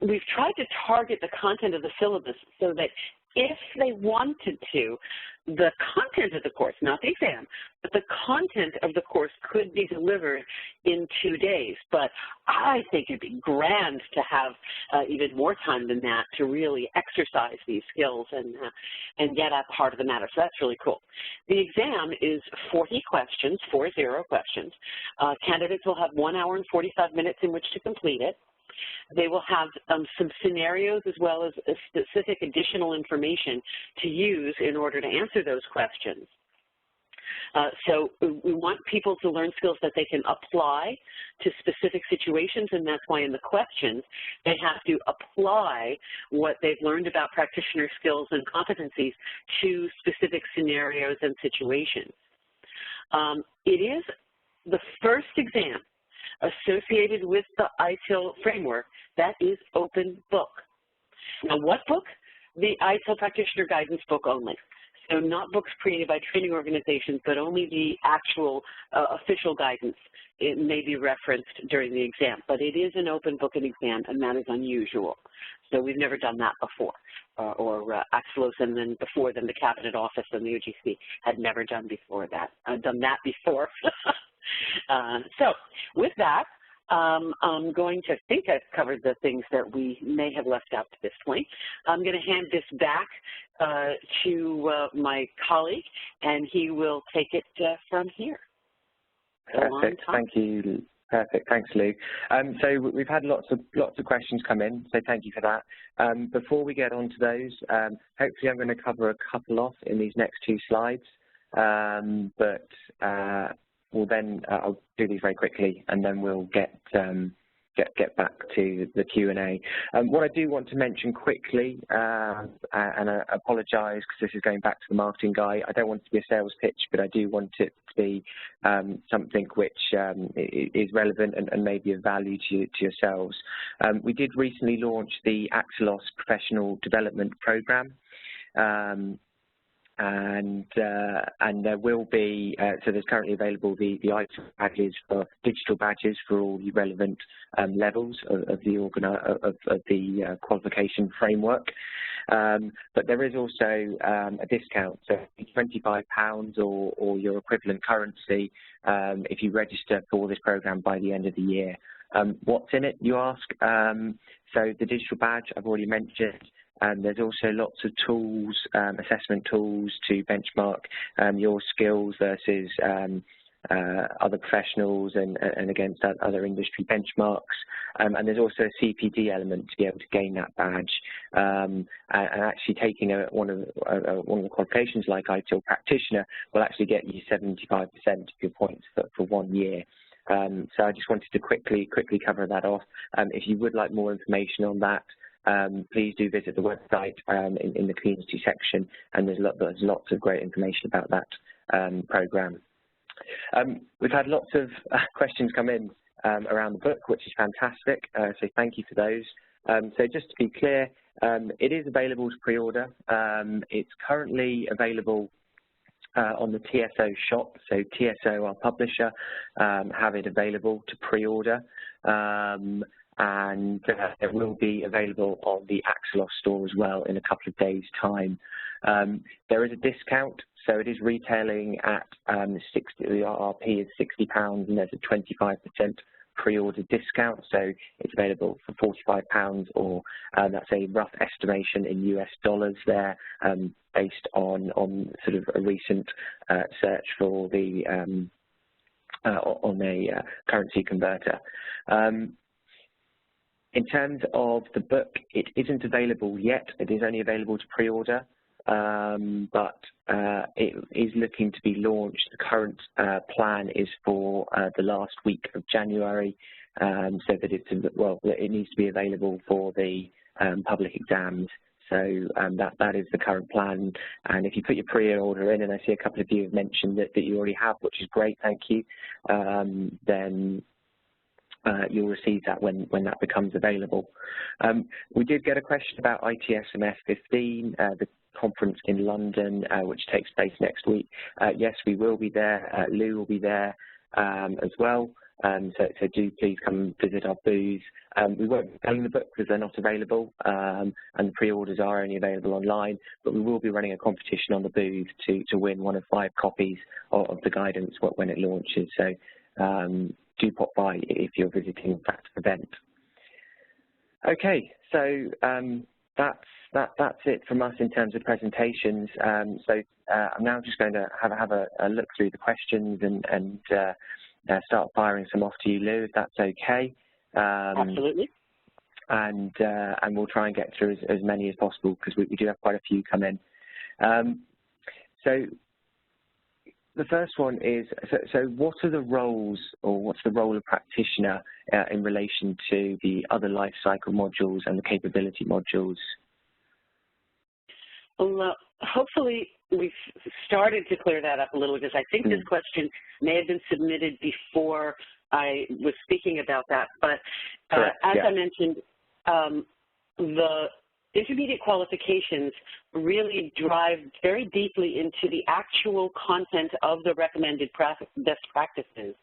We've tried to target the content of the syllabus so that if they wanted to, the content of the course, not the exam, but the content of the course could be delivered in 2 days. But I think it'd be grand to have even more time than that to really exercise these skills and get at the heart of the matter. So that's really cool. The exam is 40 questions, 40 questions. Candidates will have 1 hour and 45 minutes in which to complete it. They will have some scenarios as well as specific additional information to use in order to answer those questions. So we want people to learn skills that they can apply to specific situations, and that's why in the questions they have to apply what they've learned about practitioner skills and competencies to specific scenarios and situations. It is the first exam associated with the ITIL framework that is open book. Now, what book? The ITIL Practitioner Guidance book only. So not books created by training organizations, but only the actual official guidance. It may be referenced during the exam, but it is an open book and exam, and that is unusual. So we've never done that before, or Axelos, and then before them the Cabinet Office and the UGC had never done that before. So with that, I'm going to think I've covered the things that we may have left out to this point. I'm going to hand this back to my colleague, and he will take it from here. Perfect. Thank you. Perfect. Thanks, Lou. So we've had lots of questions come in, so thank you for that. Before we get on to those, hopefully I'm going to cover a couple off in these next 2 slides. but we'll then I'll do these very quickly, and then we'll get back to the Q&A. What I do want to mention quickly, and I apologise because this is going back to the marketing guy, I don't want it to be a sales pitch, but I do want it to be something which is relevant and maybe of value to yourselves. We did recently launch the ITIL Professional Development Programme. And there will be, so there's currently available the ITIL badges, for digital badges for all the relevant levels of the qualification framework. But there is also a discount, so £25 or your equivalent currency if you register for this program by the end of the year. What's in it, you ask? So the digital badge I've already mentioned. There's also lots of tools, assessment tools to benchmark your skills versus other professionals and against other industry benchmarks. And there's also a CPD element to be able to gain that badge. And actually taking one of the qualifications like ITIL Practitioner will actually get you 75% of your points for 1 year. So I just wanted to quickly cover that off. If you would like more information on that, please do visit the website in the community section, and there's lots of great information about that program. We've had lots of questions come in around the book, which is fantastic, so thank you for those. So just to be clear, it is available to pre-order. It's currently available on the TSO shop, so TSO, our publisher, have it available to pre-order. And it will be available on the ITIL store as well in a couple of days' time. There is a discount, so it is retailing at 60. The RRP is £60, and there's a 25% pre-order discount, so it's available for £45, or that's a rough estimation in US dollars there, based on sort of a recent search for the on a currency converter. In terms of the book, it isn't available yet. It is only available to pre-order, but it is looking to be launched. The current plan is for the last week of January, so that it needs to be available for the public exams. So that is the current plan. And if you put your pre-order in, and I see a couple of you have mentioned that you already have, which is great, thank you, then you'll receive that when that becomes available. We did get a question about ITSMF 15, the conference in London, which takes place next week. Yes, we will be there. Lou will be there as well. So do please come and visit our booth. We won't be selling the book because they're not available, and the pre-orders are only available online, but we will be running a competition on the booth to win one of 5 copies of the guidance when it launches. So do pop by if you're visiting that event. Okay, so that's it from us in terms of presentations. So I'm now just going to have a look through the questions and start firing some off to you, Lou, if that's okay. Absolutely. And we'll try and get through as many as possible, because we do have quite a few come in. So the first one is, so what are the roles, or what's the role of practitioner in relation to the other life cycle modules and the capability modules? Well, hopefully we've started to clear that up a little, because I think this question may have been submitted before I was speaking about that. But as I mentioned, the intermediate qualifications really drive very deeply into the actual content of the recommended best practices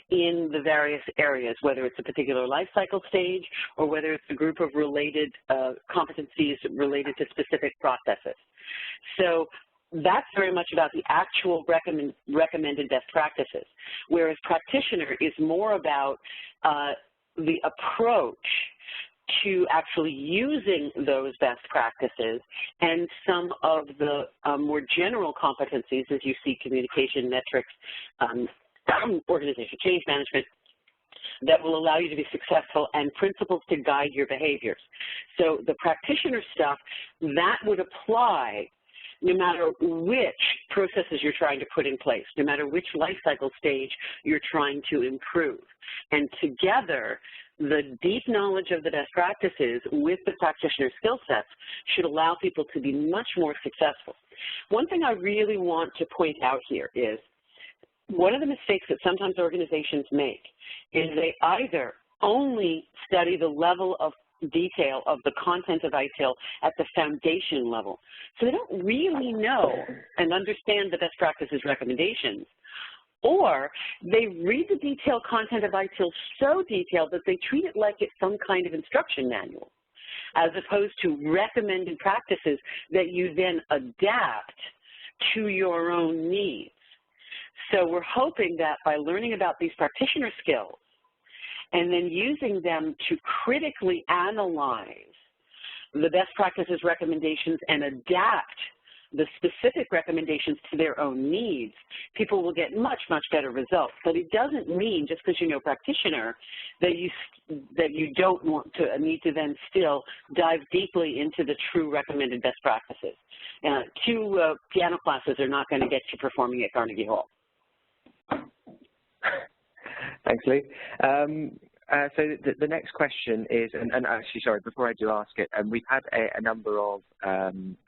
in the various areas, whether it's a particular life cycle stage or whether it's a group of related competencies related to specific processes. So that's very much about the actual recommended best practices, whereas practitioner is more about the approach to actually using those best practices and some of the more general competencies, as you see, communication, metrics, organization change management, that will allow you to be successful, and principles to guide your behaviors. So the practitioner stuff, that would apply no matter which processes you're trying to put in place, no matter which life cycle stage you're trying to improve. And together, the deep knowledge of the best practices with the practitioner skill sets should allow people to be much more successful. One thing I really want to point out here is one of the mistakes that sometimes organizations make is they either only study the level of detail of the content of ITIL at the foundation level. So they don't really know and understand the best practices recommendations, or they read the detailed content of ITIL so detailed that they treat it like it's some kind of instruction manual, as opposed to recommended practices that you then adapt to your own needs. So we're hoping that by learning about these practitioner skills and then using them to critically analyze the best practices recommendations and adapt the specific recommendations to their own needs, people will get much, much better results. But it doesn't mean, just because you know practitioner, that you don't want to need to then still dive deeply into the true recommended best practices. Two piano classes are not going to get you performing at Carnegie Hall. Thanks, Lou. So the next question is, and actually, sorry, before I do ask it, we've had a number of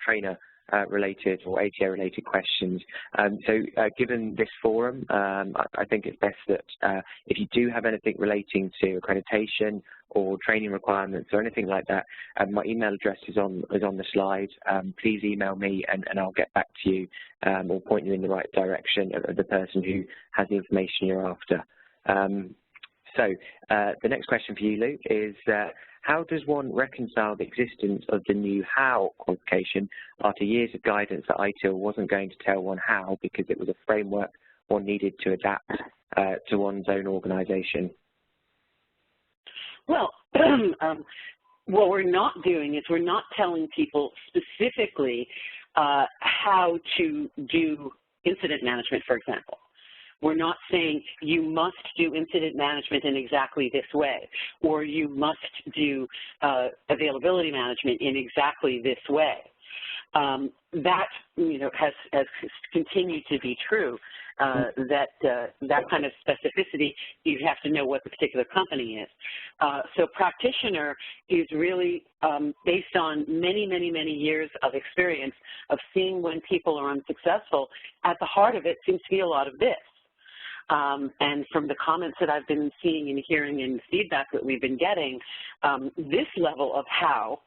trainer-related or ATA-related questions. So given this forum, I think it's best that if you do have anything relating to accreditation or training requirements or anything like that, my email address is on the slide. Please email me and I'll get back to you or point you in the right direction of the person who has the information you're after. So the next question for you, Luke, is how does one reconcile the existence of the new how qualification after years of guidance that ITIL wasn't going to tell one how because it was a framework one needed to adapt to one's own organization? Well, what we're not doing is we're not telling people specifically how to do incident management, for example. We're not saying you must do incident management in exactly this way, or you must do availability management in exactly this way. That has continued to be true. That kind of specificity, you have to know what the particular company is. So practitioner is really based on many, many, many years of experience of seeing when people are unsuccessful. At the heart of it seems to be a lot of this. And from the comments that I've been seeing and hearing and feedback that we've been getting, this level of how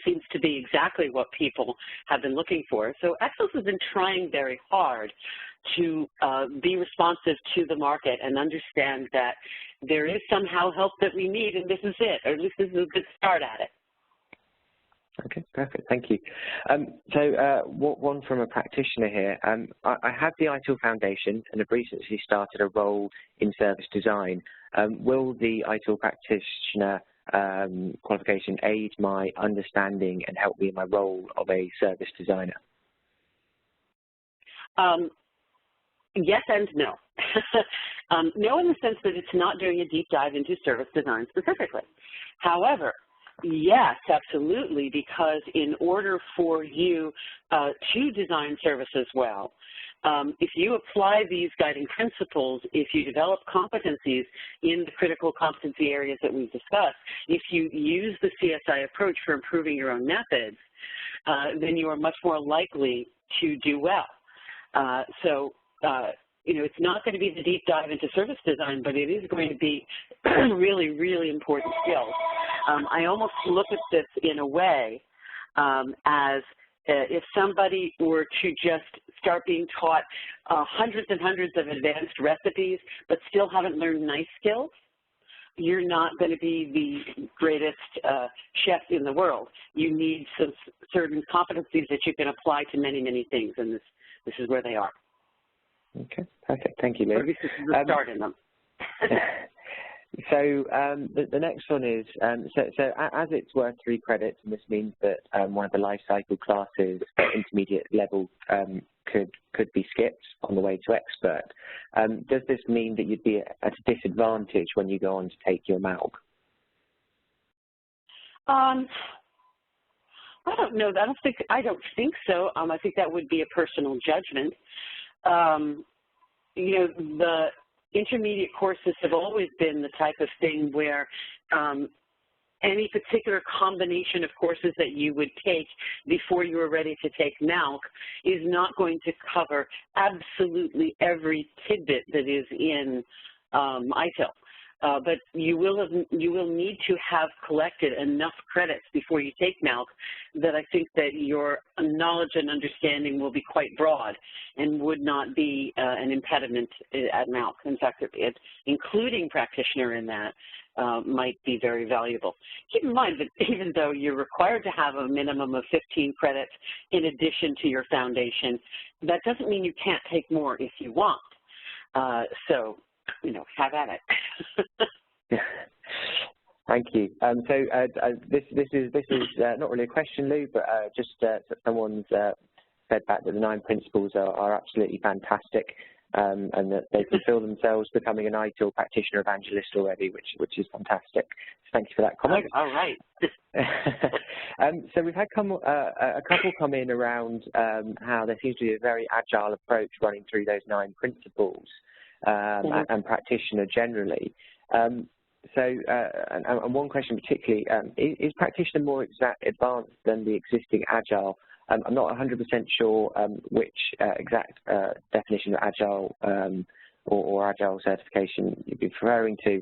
seems to be exactly what people have been looking for. So Exos has been trying very hard to be responsive to the market and understand that there is somehow help that we need, and this is it, or at least this is a good start at it. Okay, perfect. Thank you. So one from a practitioner here. I have the ITIL Foundation and have recently started a role in service design. Will the ITIL Practitioner qualification aid my understanding and help me in my role of a service designer? Yes and no. No in the sense that it's not doing a deep dive into service design specifically. However, yes, absolutely, because in order for you to design services well, if you apply these guiding principles, if you develop competencies in the critical competency areas that we've discussed, if you use the CSI approach for improving your own methods, then you are much more likely to do well. It's not going to be the deep dive into service design, but it is going to be really, really important skills. I almost look at this in a way as if somebody were to just start being taught hundreds and hundreds of advanced recipes but still haven't learned nice skills, you're not going to be the greatest chef in the world. You need some certain competencies that you can apply to many, many things, and this is where they are. Okay, perfect. Thank you, Lou. Or at least this is the start in them. So the next one is, so as it's worth 3 credits, and this means that one of the life cycle classes at intermediate level could be skipped on the way to expert. Does this mean that you'd be at a disadvantage when you go on to take your MALG? I don't know. I don't think so. I think that would be a personal judgment. You know, the intermediate courses have always been the type of thing where any particular combination of courses that you would take before you were ready to take MALC is not going to cover absolutely every tidbit that is in ITIL. But you will need to have collected enough credits before you take MALC that I think that your knowledge and understanding will be quite broad and would not be an impediment at MALC. In fact, including practitioner in that might be very valuable. Keep in mind that even though you're required to have a minimum of 15 credits in addition to your foundation, that doesn't mean you can't take more if you want. So, you know, have at it. Thank you. So this is not really a question, Lou, but just someone's fed back that the 9 principles are absolutely fantastic, and that they can feel themselves becoming an ITIL practitioner evangelist already, which is fantastic. So thank you for that comment. All right. So we've had a couple come in around how there seems to be a very agile approach running through those 9 principles. And practitioner generally. And one question particularly, is practitioner more advanced than the existing agile? I'm not 100% sure which exact definition of agile or agile certification you'd be referring to,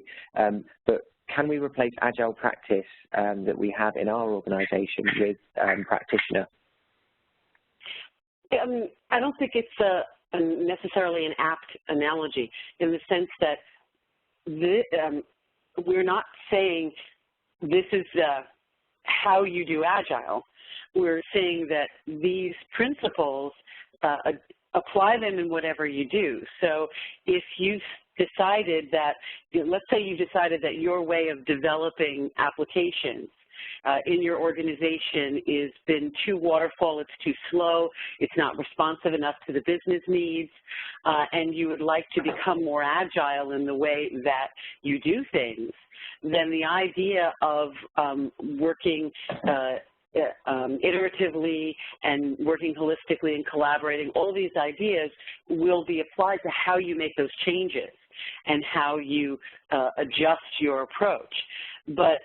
but can we replace agile practice that we have in our organization with practitioner? I don't think it's necessarily an apt analogy in the sense that we're not saying this is how you do agile. We're saying that these principles, apply them in whatever you do. So if you've decided that, let's say you decided that your way of developing applications in your organization has been too waterfall, it's too slow, it's not responsive enough to the business needs, and you would like to become more agile in the way that you do things, then the idea of working iteratively and working holistically and collaborating, all these ideas will be applied to how you make those changes and how you adjust your approach. But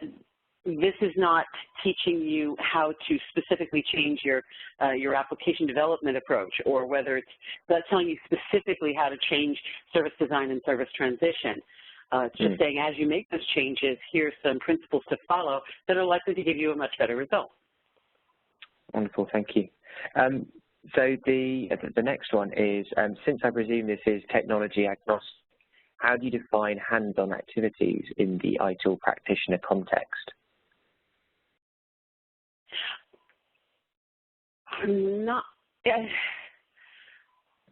this is not teaching you how to specifically change your application development approach, or whether it's not telling you specifically how to change service design and service transition. It's just saying as you make those changes, here's some principles to follow that are likely to give you a much better result. Wonderful, thank you. So the next one is, since I presume this is technology agnostic, how do you define hands-on activities in the ITIL practitioner context? I'm not.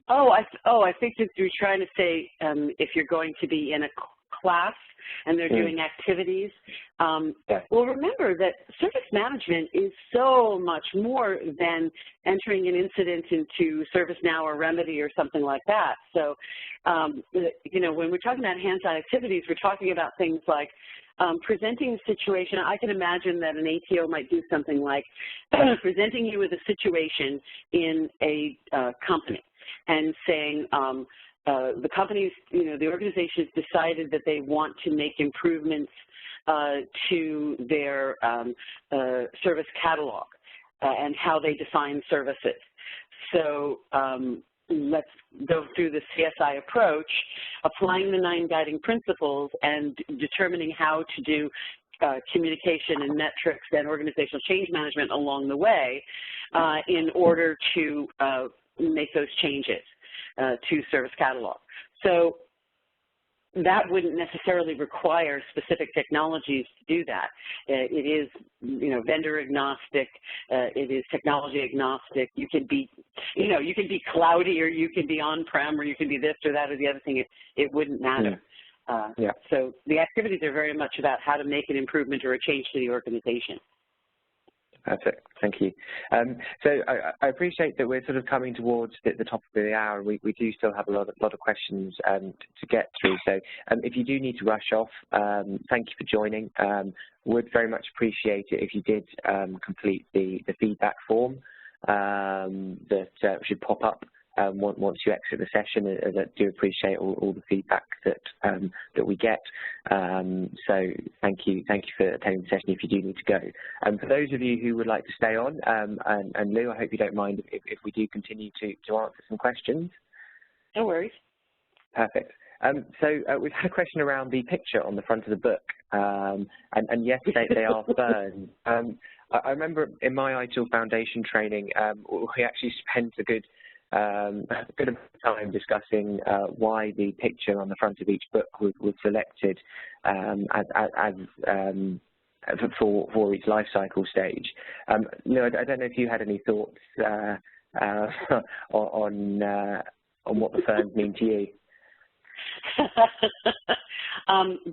I think that you're trying to say if you're going to be in a class and they're doing activities. Well, remember that service management is so much more than entering an incident into ServiceNow or Remedy or something like that. So, you know, when we're talking about hands-on activities, we're talking about things like presenting a situation. I can imagine that an ATO might do something like presenting you with a situation in a company and saying, the company's, you know, the organization has decided that they want to make improvements to their service catalog and how they define services. So let's go through the CSI approach, applying the 9 guiding principles and determining how to do communication and metrics and organizational change management along the way in order to make those changes to service catalog. So that wouldn't necessarily require specific technologies to do that. It is, you know, vendor agnostic. It is technology agnostic. You can be, you know, you can be cloudy, or you can be on-prem, or you can be this or that or the other thing. It wouldn't matter. So the activities are very much about how to make an improvement or a change to the organization. Perfect. Thank you. So I appreciate that we're sort of coming towards the top of the hour. We do still have a lot of questions to get through. So if you do need to rush off, thank you for joining. Would very much appreciate it if you did complete the feedback form that should pop up once you exit the session. I do appreciate all the feedback that we get. So thank you for attending the session if you do need to go. For those of you who would like to stay on, and Lou, I hope you don't mind if we do continue to answer some questions. No worries. Perfect. So we've had a question around the picture on the front of the book, and yes, they are ferns. I remember in my ITIL Foundation training, we actually spent a good bit of time discussing why the picture on the front of each book was selected for each life cycle stage. Lou, I don't know if you had any thoughts on what the ferns mean to you.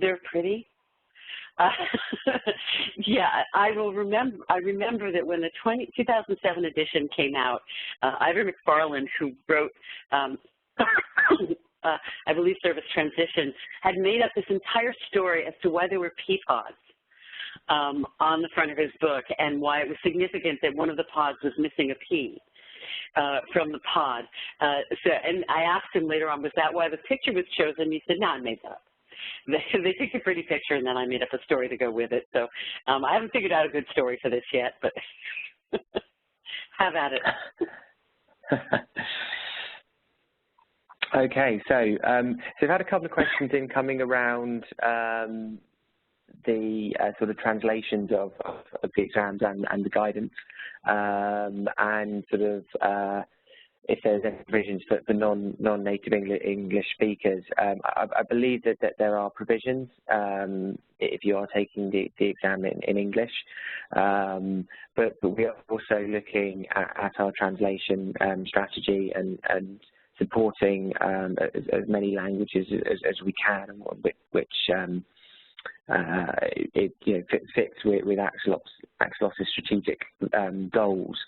They're pretty. Yeah, I remember that when the 2007 edition came out, Ivor McFarland, who wrote, I believe, Service Transition, had made up this entire story as to why there were pea pods on the front of his book and why it was significant that one of the pods was missing a pea from the pod. And I asked him later on, was that why the picture was chosen? He said, no, I made that up. They picked a pretty picture, and then I made up a story to go with it. So I haven't figured out a good story for this yet, but have at it. Okay, so we've had a couple of questions incoming around the sort of translations of the exams and the guidance, and sort of if there's any provisions for non-native English speakers. I believe that there are provisions if you are taking the exam in English, but we are also looking at our translation strategy and supporting as many languages as we can, which it fits with Axelot's strategic goals.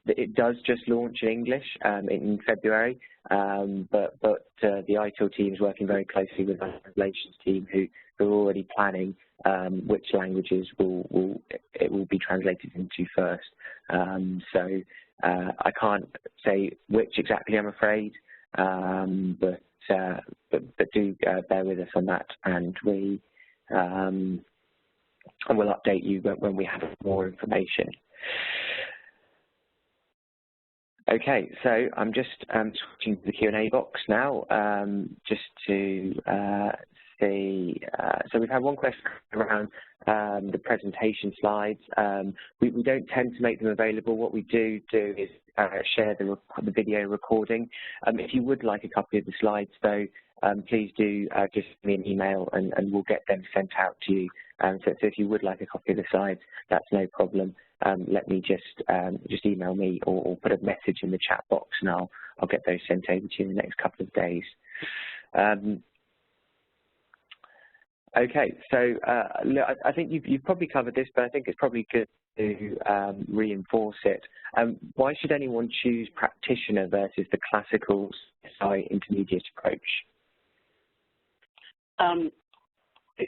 It does just launch in English in February, but the ITIL team is working very closely with our translations team who are already planning which languages it will be translated into first. So I can't say which exactly, I'm afraid, but do bear with us on that, and we'll update you when we have more information. Okay, so I'm just switching to the Q&A box now, just to see. So we've had one question around the presentation slides. We don't tend to make them available. What we do is share the video recording. If you would like a copy of the slides, though, please do just send me an email and we'll get them sent out to you. So if you would like a copy of the slides, that's no problem. Let me just email me or put a message in the chat box, and I'll get those sent over to you in the next couple of days. Okay, so I think you've probably covered this, but I think it's probably good to reinforce it. Why should anyone choose practitioner versus the classical CSI intermediate approach?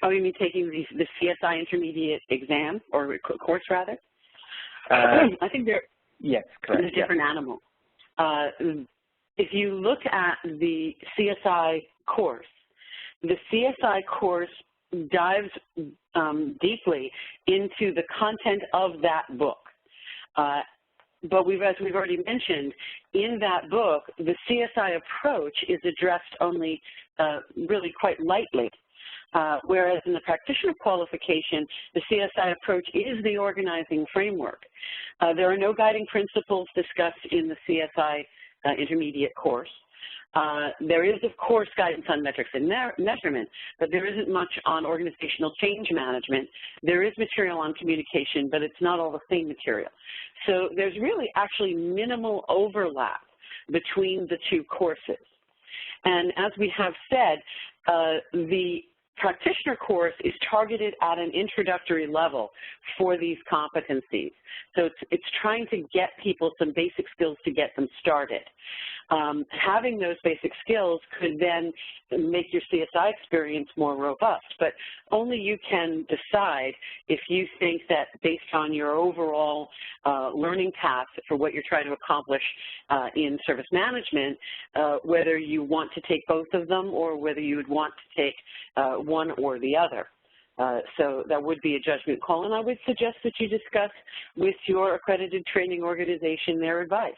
Oh, you mean taking the CSI intermediate exam or course, rather? I think they're a different animal. If you look at the CSI course dives deeply into the content of that book. But as we've already mentioned, in that book, the CSI approach is addressed only really quite lightly. Whereas in the practitioner qualification, the CSI approach is the organizing framework. There are no guiding principles discussed in the CSI intermediate course. There is, of course, guidance on metrics and measurement, but there isn't much on organizational change management. There is material on communication, but it's not all the same material. So there's really actually minimal overlap between the two courses. And as we have said, the practitioner course is targeted at an introductory level for these competencies. So it's trying to get people some basic skills to get them started. Having those basic skills could then make your CSI experience more robust, but only you can decide if you think that based on your overall learning path for what you're trying to accomplish in service management, whether you want to take both of them or whether you would want to take one or the other. So that would be a judgment call, and I would suggest that you discuss with your accredited training organization their advice.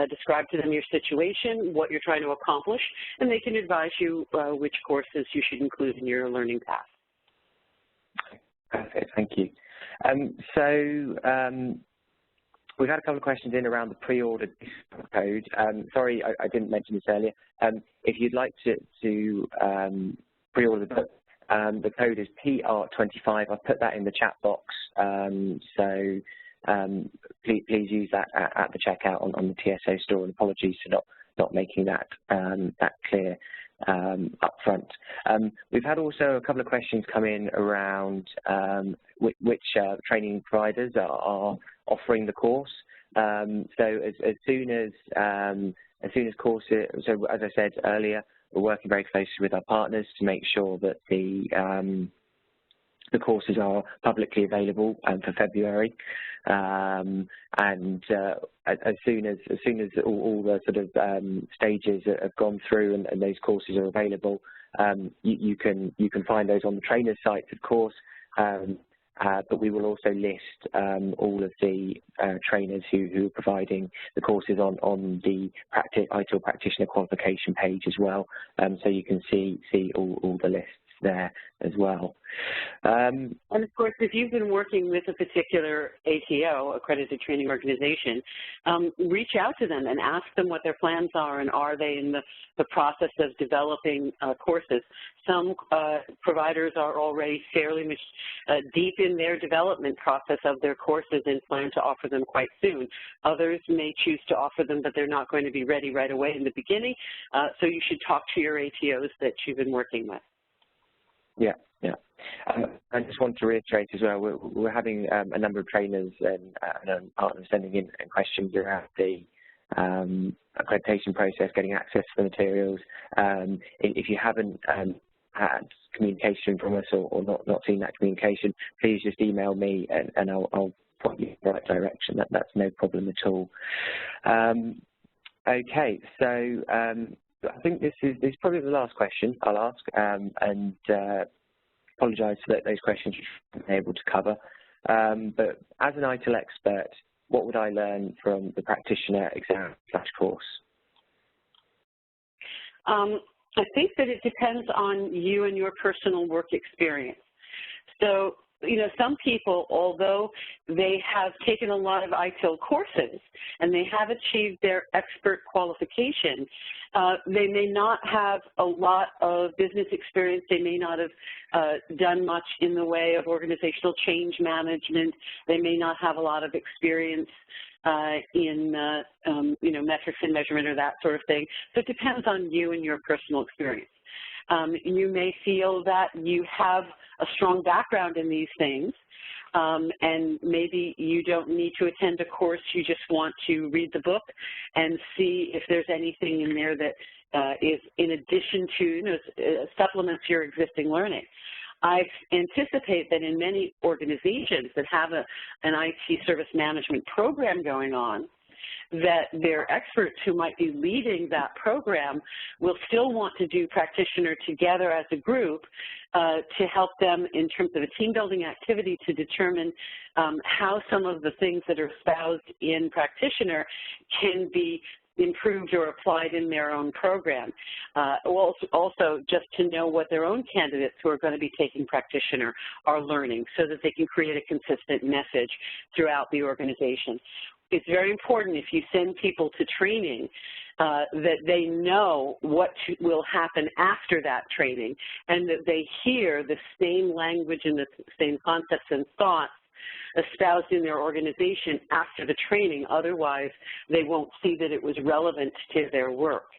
Describe to them your situation, what you're trying to accomplish, and they can advise you which courses you should include in your learning path. Perfect, thank you. We've had a couple of questions in around the pre-ordered code. Sorry, I didn't mention this earlier. If you'd like to pre-order the book, the code is PR25. I've put that in the chat box, please use that at the checkout on the TSO store. And apologies for not making that clear up front. We've had also a couple of questions come in around which training providers are offering the course. So as soon as courses, so as I said earlier, we're working very closely with our partners to make sure that the courses are publicly available for February, and as soon as all the sort of stages have gone through and those courses are available, you can find those on the trainers' sites, of course. But we will also list all of the trainers who are providing the courses on the ITIL Practitioner qualification page as well, so you can see all the lists there as well. And of course, if you've been working with a particular ATO, accredited training organization, reach out to them and ask them what their plans are, and are they in the process of developing courses. Some providers are already fairly much deep in their development process of their courses and plan to offer them quite soon. Others may choose to offer them, but they're not going to be ready right away in the beginning, so you should talk to your ATOs that you've been working with. Yeah. I just want to reiterate as well, we're having a number of trainers and partners sending in questions around the accreditation process, getting access to the materials. If you haven't had communication from us or not seen that communication, please just email me and I'll point you in the right direction. That's no problem at all. Okay, so I think this is probably the last question I'll ask, and apologise for those questions you weren't able to cover. But as an ITIL expert, what would I learn from the practitioner exam/course? I think that it depends on you and your personal work experience. So, you know, some people, although they have taken a lot of ITIL courses and they have achieved their expert qualification, they may not have a lot of business experience. They may not have done much in the way of organizational change management. They may not have a lot of experience in, you know, metrics and measurement or that sort of thing. So it depends on you and your personal experience. You may feel that you have a strong background in these things, and maybe you don't need to attend a course. You just want to read the book and see if there's anything in there that is in addition to, you know, supplements your existing learning. I anticipate that in many organizations that have an IT service management program going on, that their experts who might be leading that program will still want to do practitioner together as a group to help them in terms of a team building activity to determine how some of the things that are espoused in practitioner can be improved or applied in their own program. Also, just to know what their own candidates who are going to be taking practitioner are learning so that they can create a consistent message throughout the organization. It's very important if you send people to training that they know what will happen after that training and that they hear the same language and the same concepts and thoughts espoused in their organization after the training. Otherwise, they won't see that it was relevant to their work.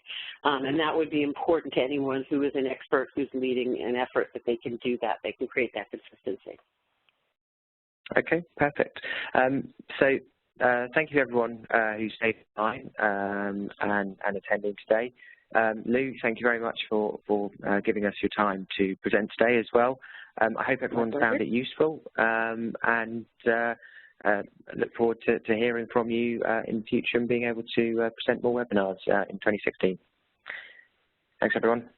And that would be important to anyone who is an expert who's leading an effort, that they can do that. They can create that consistency. Okay, perfect. Thank you everyone who stayed online and attending today. Lou, thank you very much for giving us your time to present today as well. I hope everyone found it useful, and look forward to hearing from you in the future and being able to present more webinars in 2016. Thanks everyone.